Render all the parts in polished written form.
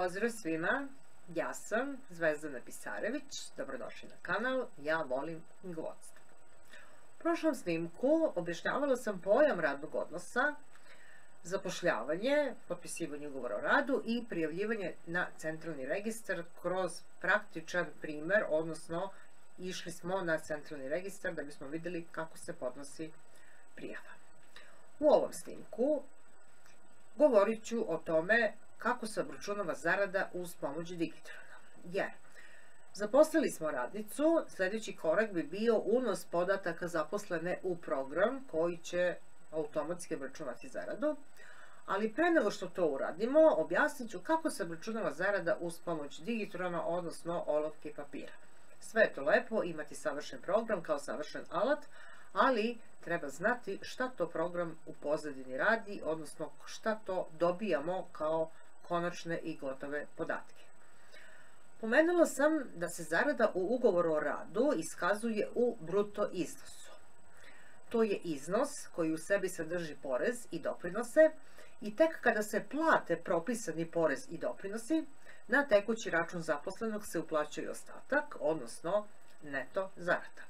Pozdrav svima, ja sam Zvezdana Pisarević, dobrodošli na kanal Ja volim knjigovodstvo. U prošlom snimku objašnjavala sam pojam radnog odnosa, zapošljavanje, potpisivanje ugovora o radu i prijavljivanje na centralni registar kroz praktičan primer, odnosno išli smo na centralni registar da bismo vidjeli kako se podnosi prijava. U ovom snimku govorit ću o tome kako se obračunava zarada uz pomoć digitrona. Jer zaposlili smo radnicu, sljedeći korak bi bio unos podataka zaposlene u program koji će automatski obračunati zaradu. Ali pre nego što to uradimo, objasnit ću kako se obračunava zarada uz pomoć digitrona, odnosno olovke i papira. Sve je to lepo, imati savršen program kao savršen alat, ali treba znati šta to program u pozadini radi, odnosno šta to dobijamo kao konačne i gotove podatke. Pomenula sam da se zarada u ugovoru o radu iskazuje u bruto iznosu. To je iznos koji u sebi sadrži porez i doprinose i tek kada se plate propisani porez i doprinosi, na tekući račun zaposlenog se uplaćuje ostatak, odnosno neto zarada.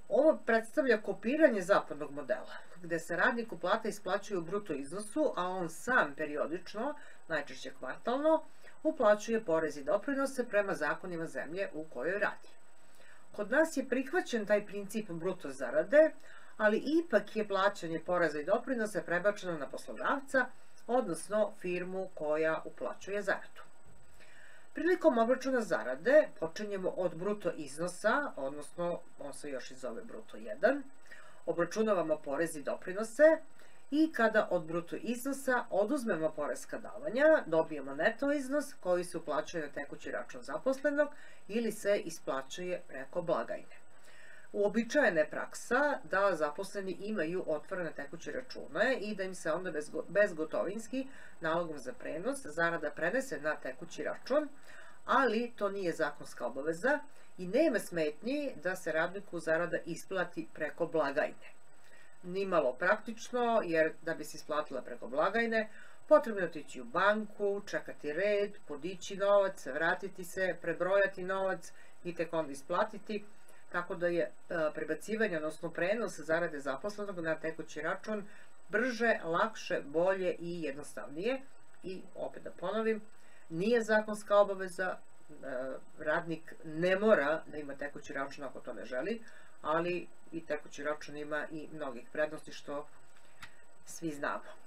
Ovo predstavlja kopiranje zapadnog modela, gde se radniku plata isplaćuje u bruto iznosu, a on sam periodično, najčešće kvartalno, uplaćuje porez i doprinose prema zakonima zemlje u kojoj radi. Kod nas je prihvaćen taj princip bruto zarade, ali ipak je plaćanje poreza i doprinose prebačeno na poslodavca, odnosno firmu koja uplaćuje zaradu. Prilikom obračuna zarade počinjemo od bruto iznosa, odnosno on se još i zove bruto 1, obračunavamo porez i doprinose i kada od bruto iznosa oduzmemo poreska davanja, dobijemo neto iznos koji se uplaćuje na tekući račun zaposlenog ili se isplaćuje preko blagajne. Uobičajena je praksa da zaposleni imaju otvorene tekuće račune i da im se onda bezgotovinski nalogom za prenos zarada prenese na tekući račun, ali to nije zakonska obaveza i nema smetnji da se radniku zarada isplati preko blagajne. Nimalo praktično, jer da bi se isplatila preko blagajne, potrebno je otići u banku, čekati red, podići novac, vratiti se, prebrojati novac i tek onda isplatiti. Tako da je prebacivanje, odnosno prenos zarade zaposlenog na tekući račun brže, lakše, bolje i jednostavnije. I opet da ponovim, nije zakonska obaveza, radnik ne mora da ima tekući račun ako to ne želi, ali i tekući račun ima i mnogih prednosti što svi znamo.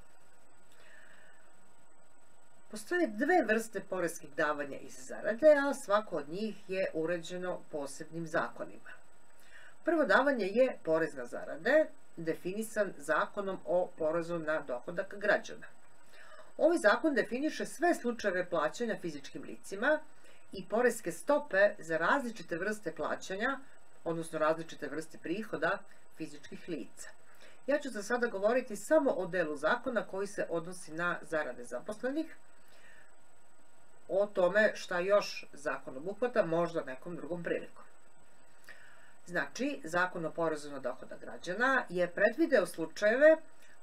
Postoje dve vrste poreskih davanja iz zarade, a svako od njih je uređeno posebnim zakonima. Prvo davanje je porez na zarade, definisan Zakonom o porezu na dohodak građana. Ovaj zakon definiše sve slučajeve plaćanja fizičkim licima i poreske stope za različite vrste plaćanja, odnosno različite vrste prihoda fizičkih lica. Ja ću za sada govoriti samo o delu zakona koji se odnosi na zarade zaposlenih. O tome šta još zakon obuhvata možda nekom drugom prilikom. Znači, Zakon o porezu na dohodak građana je predvideo slučajeve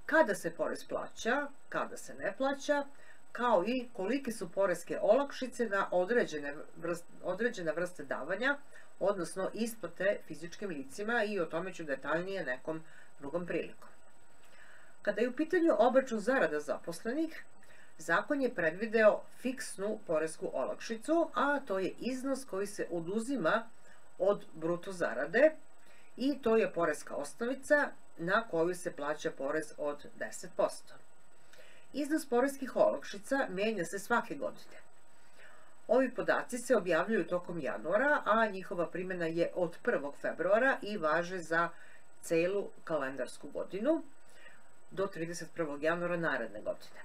kada se porez plaća, kada se ne plaća, kao i kolike su poreske olakšice na određene vrste davanja, odnosno isplate fizičkim licima i o tome ću detaljnije nekom drugom prilikom. Kada je u pitanju obračun zarada zaposlenih, zakon je predvideo fiksnu poresku olakšicu, a to je iznos koji se oduzima od bruto zarade i to je poreska osnovica na koju se plaća porez od 10%. Iznos poreskih olakšica mijenja se svake godine. Ovi podaci se objavljuju tokom januara, a njihova primjena je od 1. februara i važe za celu kalendarsku godinu do 31. januara naredne godine.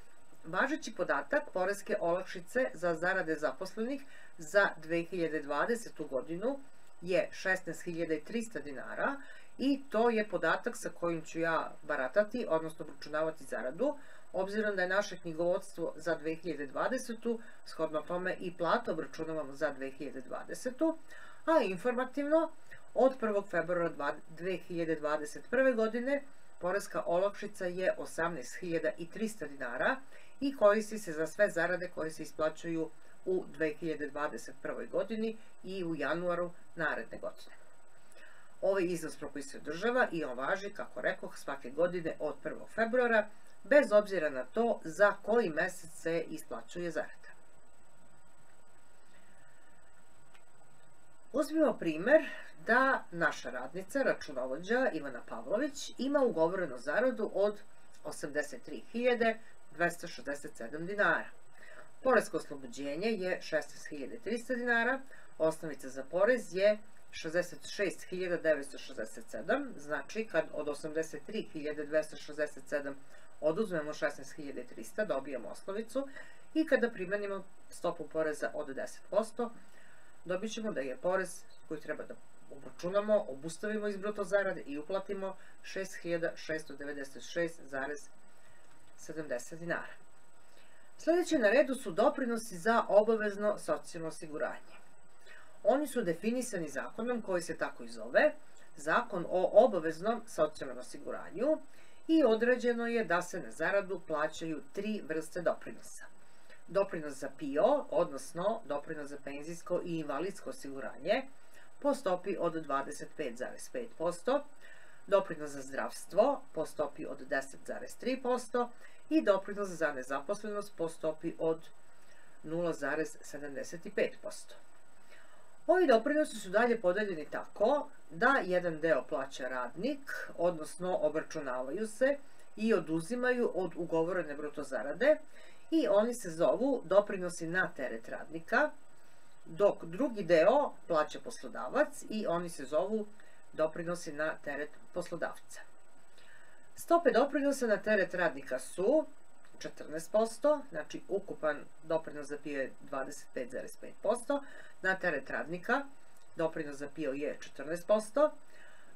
Važeći podatak poreske olakšice za zarade zaposlenih za 2020. godinu je 16.300 dinara i to je podatak sa kojim ću ja baratati, odnosno obračunavati zaradu, obzirom da je naše knjigovodstvo za 2020. shodno tome i platu obračunavamo za 2020. A informativno od 1. februara 2021. godine poreska olakšica je 18.300 dinara i koristi se za sve zarade koje se isplaćuju u 2021. godini i u januaru naredne godine. Ovaj iznos propisuje država i on važi, kako rekoh, svake godine od 1. februara, bez obzira na to za koji mesec se isplaćuje zarada. Uzmimo primer da naša radnica, računovođa Ivana Pavlović, ima ugovorenu zaradu od 83.267 dinara. Poresko oslobođenje je 16.300 dinara, osnovica za porez je 66.967, znači kad od 83.267 oduzmemo 16.300, dobijemo osnovicu i kada primenimo stopu poreza od 10%, dobit ćemo da je porez koji treba da obračunamo, obustavimo iz bruto zarade i uplatimo 6.696,70 dinara. Sljedeći na redu su doprinosi za obavezno socijalno osiguranje. Oni su definisani zakonom koji se tako i zove, Zakon o obaveznom socijalnom osiguranju, i određeno je da se na zaradu plaćaju 3 vrste doprinosa. Doprinos za PIO, odnosno doprinos za penzijsko i invalidsko osiguranje, po stopi od 25,5%, doprinos za zdravstvo po stopi od 10,3% i doprinos za nezaposlenost po stopi od 0,75%. Ovi doprinosi su dalje podeljeni tako da jedan deo plaća radnik, odnosno obračunavaju se i oduzimaju od ugovorene bruto zarade i oni se zovu doprinosi na teret radnika, dok drugi deo plaća poslodavac i oni se zovu doprinosi na teret poslodavca. Stope doprinosa na teret radnika su 14%, znači ukupan doprinos za PIO je 25,5%, na teret radnika doprinos za PIO je 14%,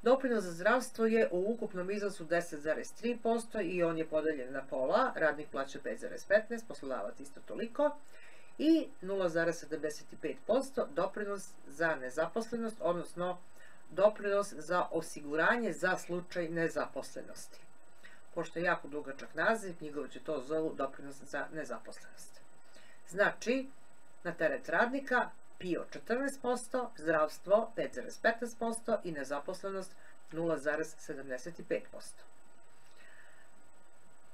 doprinos za zdravstvo je u ukupnom iznosu 10,3% i on je podeljen na pola, radnik plaća 5,15%, poslodavac isto toliko, i 0,75% doprinos za nezaposlenost, odnosno doprinos za osiguranje za slučaj nezaposlenosti. Pošto je jako dugačak naziv, knjigovi će to zovu doprinos za nezaposlenost. Znači, na teret radnika PIO 14%, zdravstvo 5,15% i nezaposlenost 0,75%.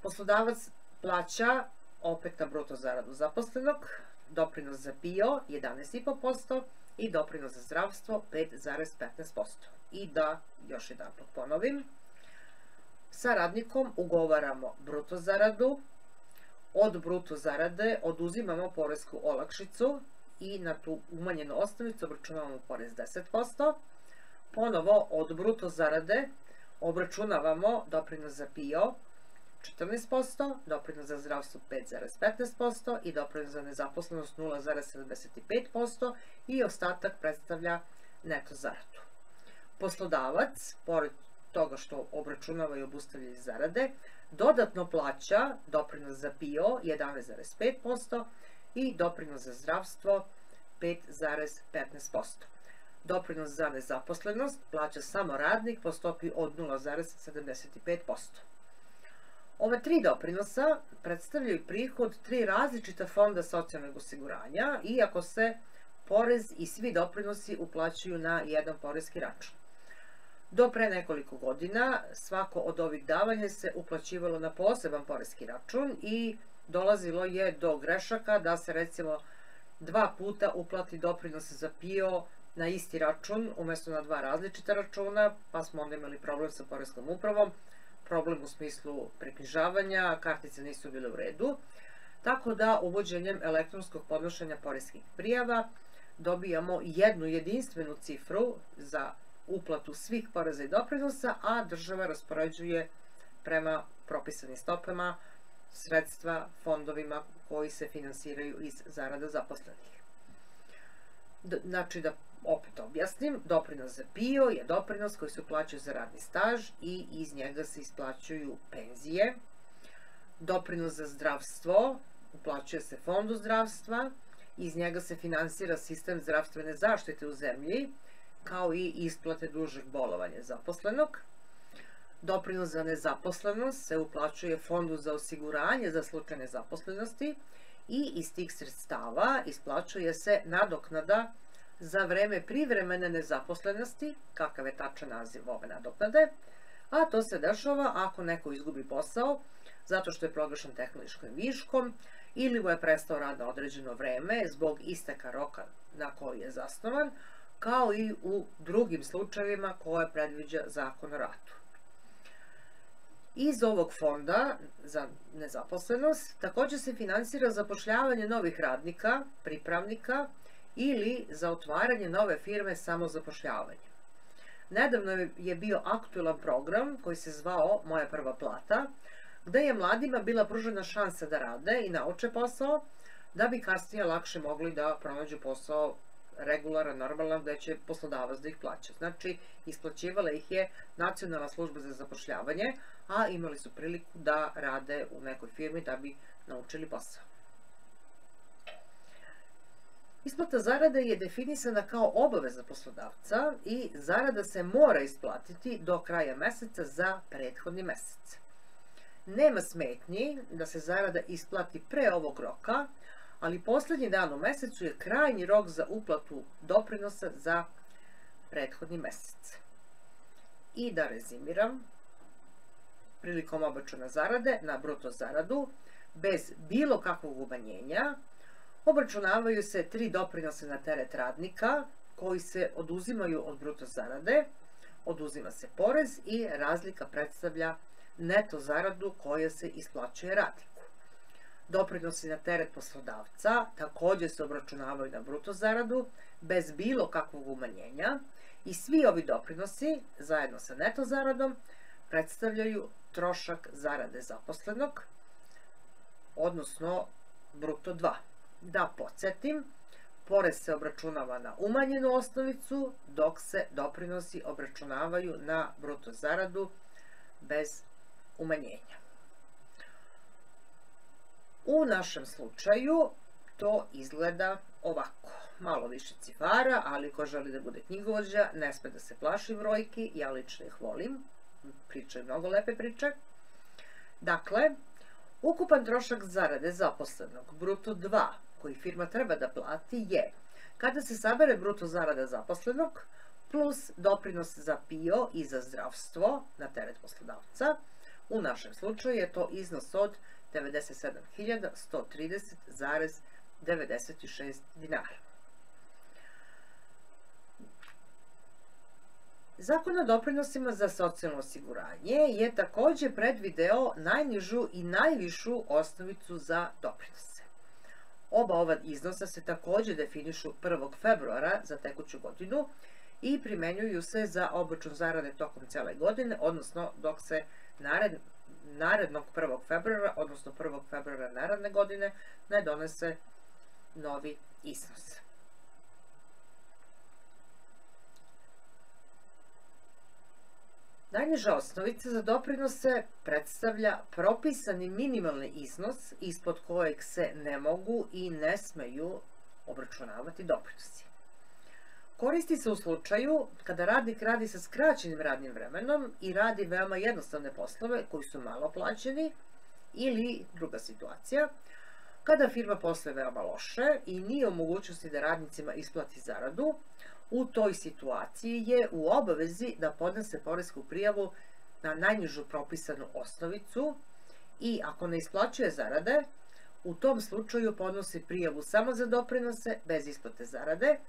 Poslodavac plaća opet na bruto zaradu zaposlenog, doprinos za PIO 11,5% i doprinos za zdravstvo 5,15%. I da još jedan put ponovim, sa radnikom ugovaramo bruto zaradu, od bruto zarade oduzimamo poresku olakšicu i na tu umanjenu osnovicu obračunavamo porez 10%, ponovo od bruto zarade obračunavamo doprinos za PIO 14%, doprinos za zdravstvo 5,15% i doprinos za nezaposlenost 0,75% i ostatak predstavlja neto zaradu. Poslodavac, pored toga što obračunava i obustavlja iz zarade, dodatno plaća doprinos za PIO 11,5% i doprinos za zdravstvo 5,15%. Doprinos za nezaposlenost plaća samo radnik po stopi od 0,75%. Ove 3 doprinosa predstavljaju prihod 3 različita fonda socijalnog osiguranja, iako se porez i svi doprinosi uplaćuju na jedan poreski račun. Do pre nekoliko godina svako od ovih davanja se uplaćivalo na poseban poreski račun i dolazilo je do grešaka da se recimo 2 puta uplati doprinos za PIO na isti račun umjesto na 2 različita računa, pa smo onda imali problem sa poreskom upravom, problem u smislu preknjižavanja, kartice nisu bile u redu, tako da uvođenjem elektronskog podnošenja poreskih prijava dobijamo jednu jedinstvenu cifru za uplatu svih poreza i doprinosa, a država raspoređuje prema propisanim stopama sredstva fondovima koji se finansiraju iz zarada zaposlenih. Znači, da opet objasnim, doprinos za PIO je doprinos koji se uplaćuje za radni staž i iz njega se isplaćuju penzije. Doprinos za zdravstvo uplaćuje se fondu zdravstva, iz njega se finansira sistem zdravstvene zaštite u zemlji, kao i isplate dužeg bolovanja zaposlenog. Doprinos za nezaposlenost se uplaćuje Fondu za osiguranje za slučaj nezaposlenosti i iz tih sredstava isplaćuje se nadoknada za vreme privremene nezaposlenosti, kakav je tačan naziv ove nadoknade, a to se dešava ako neko izgubi posao zato što je proglašen tehnološkim viškom ili mu je prestao rad na određeno vreme zbog isteka roka na koji je zasnovan, kao i u drugim slučajevima koje predviđa Zakon o radu. Iz ovog fonda za nezaposlenost također se finansira zapošljavanje novih radnika, pripravnika ili za otvaranje nove firme samozapošljavanja. Nedavno je bio aktualan program koji se zvao Moja prva plata, gde je mladima bila pružena šansa da rade i nauče posao, da bi kasnije lakše mogli da pronađu posao regularan, normalan, gde će poslodavac da ih plaća. Znači, isplaćivala ih je Nacionalna služba za zapošljavanje, a imali su priliku da rade u nekoj firmi da bi naučili posao. Isplata zarade je definisana kao obaveza poslodavca i zarada se mora isplatiti do kraja meseca za prethodni mesec. Nema smetnji da se zarada isplati pre ovog roka, ali poslednji dan u mesecu je krajnji rok za uplatu doprinosa za prethodni mesec. I da rezimiram, prilikom obračuna zarade na bruto zaradu, bez bilo kakvog umanjenja, obračunavaju se 3 doprinose na teret radnika koji se oduzimaju od bruto zarade, oduzima se porez i razlika predstavlja neto zaradu koja se isplaćuje radniku. Doprinosi na teret poslodavca također se obračunavaju na bruto zaradu bez bilo kakvog umanjenja i svi ovi doprinosi zajedno sa neto zaradom predstavljaju trošak zarade zaposlenog, odnosno bruto 2. Da podsjetim, porez se obračunava na umanjenu osnovicu, dok se doprinosi obračunavaju na bruto zaradu bez umanjenja. U našem slučaju to izgleda ovako. Malo više cifara, ali ko želi da bude knjigovođa, ne sme da se plaši brojki, ja lično ih volim, pričaju mnogo lepe priče. Dakle, ukupan trošak zarade zaposlenog, bruto 2, koji firma treba da plati je, kada se sabere bruto zarada zaposlenog, plus doprinos za PIO i za zdravstvo na teret poslodavca, u našem slučaju je to iznos od 97.130,96 dinara. Zakon o doprinosima za socijalno osiguranje je također predvideo najnižu i najvišu osnovicu za doprinose. Oba ova iznosa se također definišu 1. februara za tekuću godinu i primenjuju se za obračun zarade tokom cele godine, odnosno dok se narednog 1. februara, odnosno 1. februara naredne godine, ne donese novi iznos. Najniža osnovica za doprinose predstavlja propisani minimalni iznos ispod kojeg se ne mogu i ne smeju obračunavati doprinosi. Koristi se u slučaju kada radnik radi sa skraćenim radnim vremenom i radi veoma jednostavne poslove koji su malo plaćeni, ili druga situacija, kada firma posluje veoma loše i nije u mogućnosti da radnicima isplati zaradu. U toj situaciji je u obavezi da podnese poresku prijavu na najnižu propisanu osnovicu i ako ne isplaćuje zarade, u tom slučaju podnosi prijavu samo za doprinose bez isplate zarade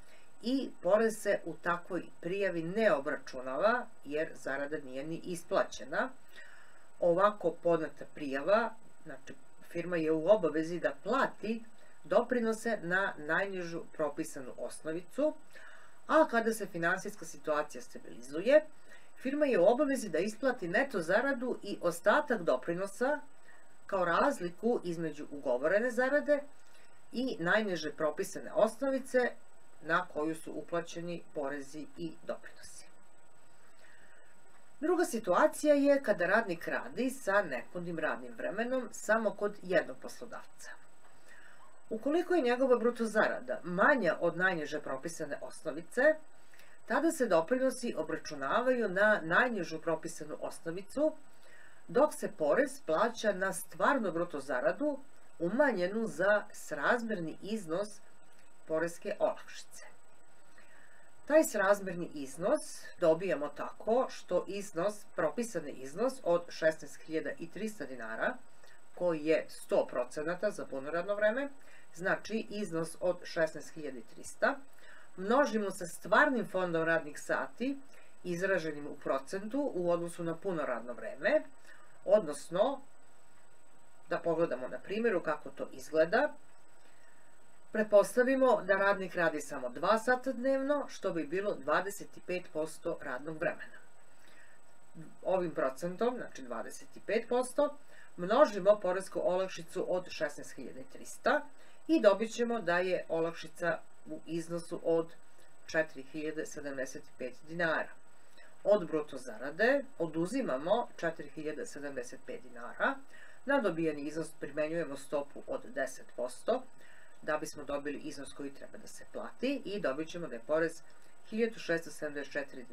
i porez se u takvoj prijavi ne obračunava jer zarada nije ni isplaćena. Ovako podneta prijava, znači firma je u obavezi da plati doprinose na najnižu propisanu osnovicu, a kada se finansijska situacija stabilizuje, firma je u obavezi da isplati neto zaradu i ostatak doprinosa kao razliku između ugovorene zarade i najniže propisane osnovice na koju su uplaćeni porezi i doprinosi. Druga situacija je kada radnik radi sa nepunim radnim vremenom samo kod jednog poslodavca. Ukoliko je njegova bruto zarada manja od najniže propisane osnovice, tada se doprinosi obračunavaju na najnižu propisanu osnovicu, dok se porez plaća na stvarnu bruto zaradu umanjenu za srazmerni iznos poreske olakšice. Taj srazmerni iznos dobijamo tako što propisani iznos od 16.300 dinara, koji je 100% za puno radno vreme, znači iznos od 16.300, množimo sa stvarnim fondom radnih sati izraženim u procentu u odnosu na puno radno vreme, odnosno, da pogledamo na primjeru kako to izgleda, pretpostavimo da radnik radi samo 2 sata dnevno, što bi bilo 25% radnog vremena. Ovim procentom, znači 25%, množimo poresku olakšicu od 16.300 i dobit ćemo da je olakšica u iznosu od 4.075 dinara. Od bruto zarade oduzimamo 4.075 dinara, na dobijeni iznos primenjujemo stopu od 10%, da bismo dobili iznos koji treba da se plati i dobit ćemo da je porez 1.674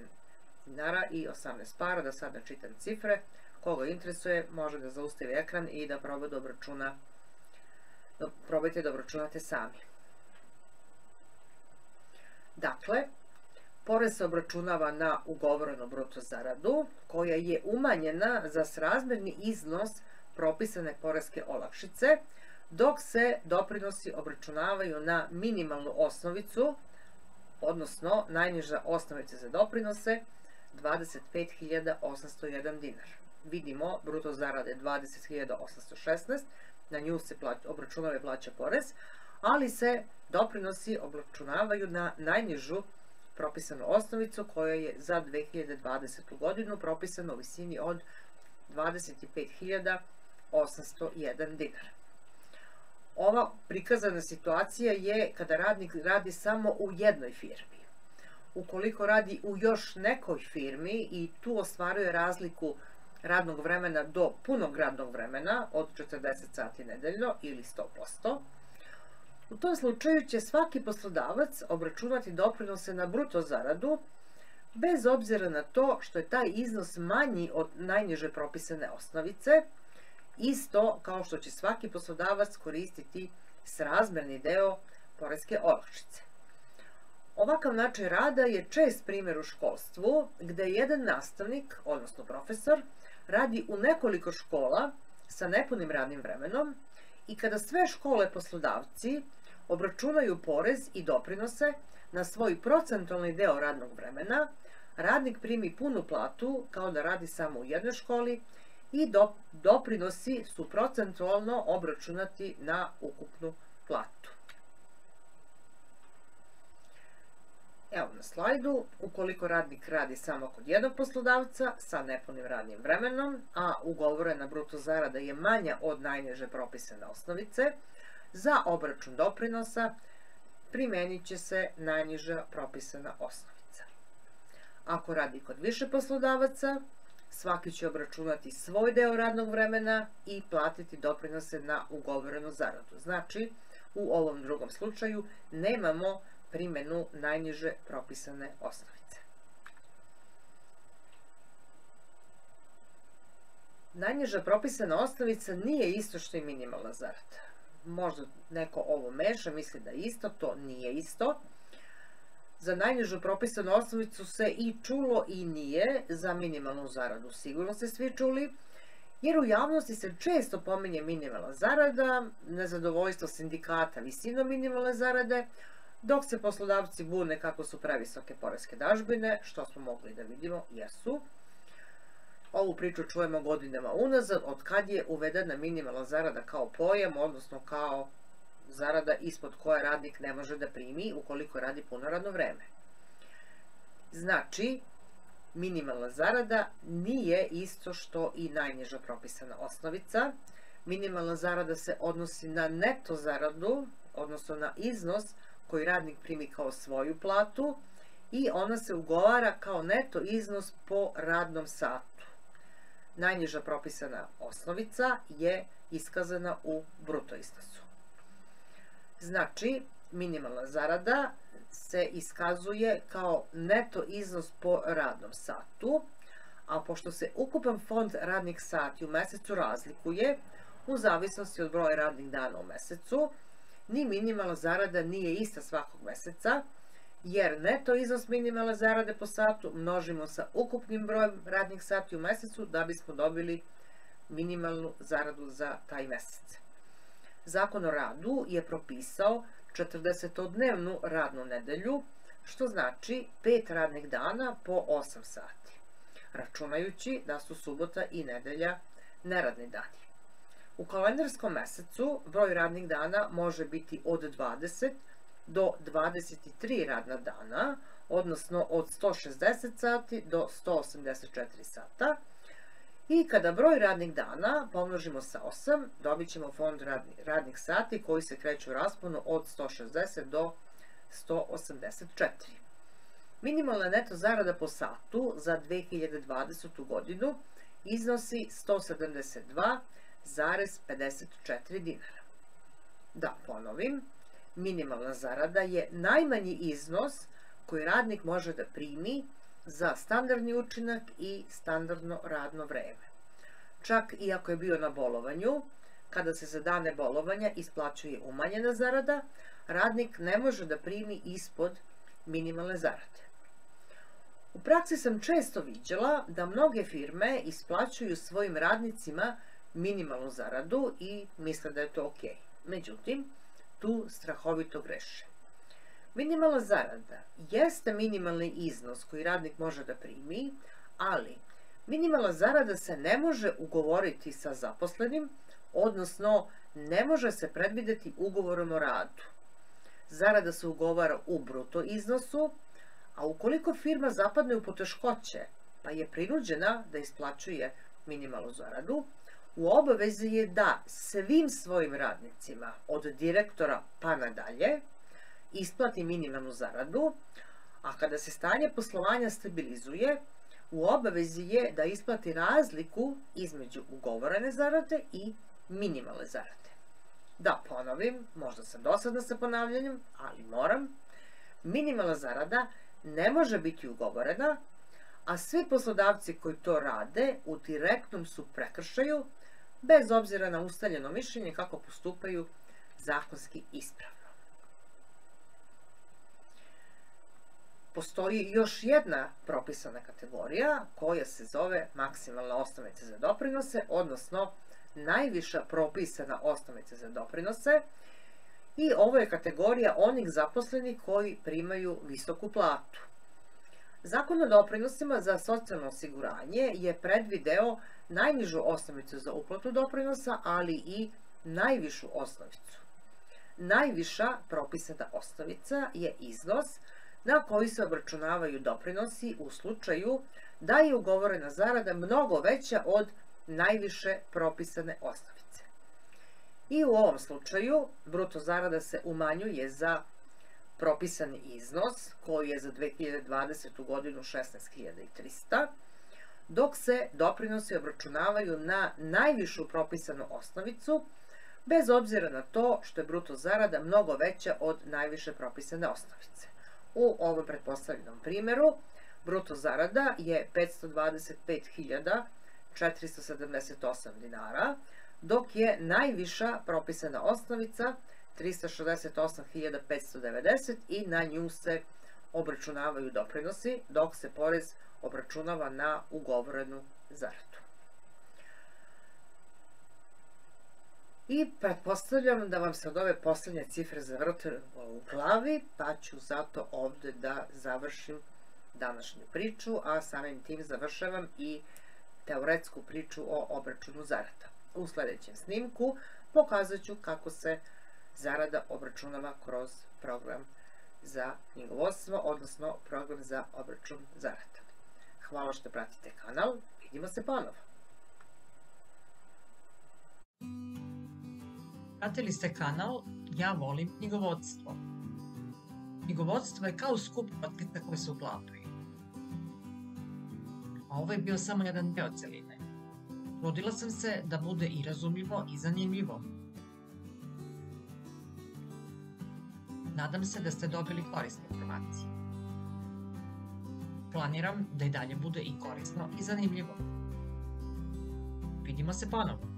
dinara i 18 para, da sad ne čitam cifre. Koga interesuje može da zaustavi ekran i da proba da obračuna, probajte da obračunate sami. Dakle, porez se obračunava na ugovorenu bruto zaradu, koja je umanjena za srazmerni iznos propisane poreske olakšice, dok se doprinosi obračunavaju na minimalnu osnovicu, odnosno najniža osnovica za doprinose 25.801 dinar. Vidimo, bruto zarade 20.816, na nju se obračunava i plaća porez, ali se doprinosi obračunavaju na najnižu propisanu osnovicu koja je za 2020. godinu propisana u visini od 25.801 dinar. Ova prikazana situacija je kada radnik radi samo u jednoj firmi. Ukoliko radi u još nekoj firmi i tu ostvaruje razliku radnog vremena do punog radnog vremena od 40 sati nedeljno ili 100%, u tom slučaju će svaki poslodavac obračunati doprinose na bruto zaradu, bez obzira na to što je taj iznos manji od najniže propisane osnovice, isto kao što će svaki poslodavac koristiti srazmerni deo poreske olakšice. Ovakav način rada je čest primjer u školstvu, gde jedan nastavnik, odnosno profesor, radi u nekoliko škola sa nepunim radnim vremenom i kada sve škole poslodavci obračunaju porez i doprinose na svoj procentualni deo radnog vremena, radnik primi punu platu kao da radi samo u jednoj školi i doprinosi su procentualno obračunati na ukupnu platu. Evo na slajdu, ukoliko radnik radi samo kod jednog poslodavca sa nepunim radnim vremenom, a ugovorena bruto zarada je manja od najniže propisane osnovice, za obračun doprinosa primenit će se najniža propisana osnovica. Ako radi kod više poslodavaca, svaki će obračunati svoj deo radnog vremena i platiti doprinose na ugovorenu zaradu. Znači, u ovom drugom slučaju nemamo primjenu najniže propisane osnovice. Najniža propisana osnovica nije isto što i minimalna zarada. Možda neko ovo meša, misli da je isto, to nije isto. Za najnižu propisanu osnovicu se i čulo i nije, za minimalnu zaradu sigurno ste svi čuli, jer u javnosti se često pominje minimalna zarada, nezadovoljstvo sindikata visinom minimalne zarade, dok se poslodavci bune kako su previsoke poreske dažbine, što smo mogli da vidimo, jesu. Ovu priču čujemo godinama unazad, od kad je uvedena minimalna zarada kao pojam, odnosno kao zarada ispod koje radnik ne može da primi ukoliko radi puno radno vreme. Znači, minimalna zarada nije isto što i najniža propisana osnovica. Minimalna zarada se odnosi na neto zaradu, odnosno na iznos koji radnik primi kao svoju platu i ona se ugovara kao neto iznos po radnom satu. Najniža propisana osnovica je iskazana u bruto iznosu. Znači, minimalna zarada se iskazuje kao neto iznos po radnom satu, a pošto se ukupan fond radnih sati u mesecu razlikuje u zavisnosti od broja radnih dana u mesecu, ni minimalna zarada nije ista svakog meseca, jer neto iznos minimalne zarade po satu množimo sa ukupnim brojem radnih sati u mesecu da bismo dobili minimalnu zaradu za taj mesec. Zakon o radu je propisao 40-dnevnu radnu nedelju, što znači 5 radnih dana po 8 sati, računajući da su subota i nedelja neradni dani. U kalendarskom mesecu broj radnih dana može biti od 20 do 23 radna dana, odnosno od 160 sati do 184 sata. I kada broj radnih dana pomnožimo sa 8, dobit ćemo fond radnih sati koji se kreću u rasponu od 160 do 184. Minimalna neto zarada po satu za 2020. godinu iznosi 172,54 dinara. Da ponovim, minimalna zarada je najmanji iznos koji radnik može da primi za standardni učinak i standardno radno vreme. Čak i ako je bio na bolovanju, kada se za dane bolovanja isplaćuje umanjena zarada, radnik ne može da primi ispod minimalne zarade. U praksi sam često viđala da mnoge firme isplaćuju svojim radnicima minimalnu zaradu i misle da je to ok. Međutim, tu strahovito greše. Minimalna zarada jeste minimalni iznos koji radnik može da primi, ali minimalna zarada se ne može ugovoriti sa zaposlenim, odnosno ne može se predvideti ugovorom o radu. Zarada se ugovara u bruto iznosu, a ukoliko firma zapadne u poteškoće, pa je prinuđena da isplaćuje minimalnu zaradu, u obavezi je da svim svojim radnicima, od direktora pa nadalje, isplati minimalnu zaradu, a kada se stanje poslovanja stabilizuje, u obavezi je da isplati razliku između ugovorene zarade i minimalne zarade. Da ponovim, možda sam dosadna sa ponavljanjem, ali moram, minimalna zarada ne može biti ugovorena, a svi poslodavci koji to rade u direktnom su prekršaju, bez obzira na ustaljeno mišljenje kako postupaju zakonski ispravno. Postoji još jedna propisana kategorija koja se zove maksimalna osnovica za doprinose, odnosno najviša propisana osnovica za doprinose, i ovo je kategorija onih zaposlenih koji primaju visoku platu. Zakon o doprinosima za socijalno osiguranje je predvideo najnižu osnovicu za uplatu doprinosa, ali i najvišu osnovicu. Najviša propisana osnovica je iznos na koji se obračunavaju doprinosi u slučaju da je ugovorena zarada mnogo veća od najviše propisane osnovice. I u ovom slučaju bruto zarada se umanjuje za propisani iznos koji je za 2020. godinu 16.300, dok se doprinosi obračunavaju na najvišu propisanu osnovicu, bez obzira na to što je bruto zarada mnogo veća od najviše propisane osnovice. U ovom pretpostavljenom primjeru bruto zarada je 525.478 dinara, dok je najviša propisana osnovica 368.590 i na nju se obračunavaju doprinosi, dok se porez obračunava na ugovorenu zaradu. I pretpostavljam da vam se od ove posljednje cifre zavrtilo u glavi, pa ću zato ovdje da završim današnju priču, a samim tim završavam i teoretsku priču o obračunu zarada. U sljedećem snimku pokazat ću kako se zarada obračunava kroz program za knjigovodstvo, odnosno program za obračun zarada. Hvala što pratite kanal, vidimo se ponovo. Pratili ste kanal Ja volim knjigovodstvo. Knjigovodstvo je kao skup kockica koje se uklapaju. A ovo je bio samo jedan deo celine. Trudila sam se da bude i razumljivo i zanimljivo. Nadam se da ste dobili korisne informacije. Planiram da i dalje bude i korisno i zanimljivo. Vidimo se ponovo.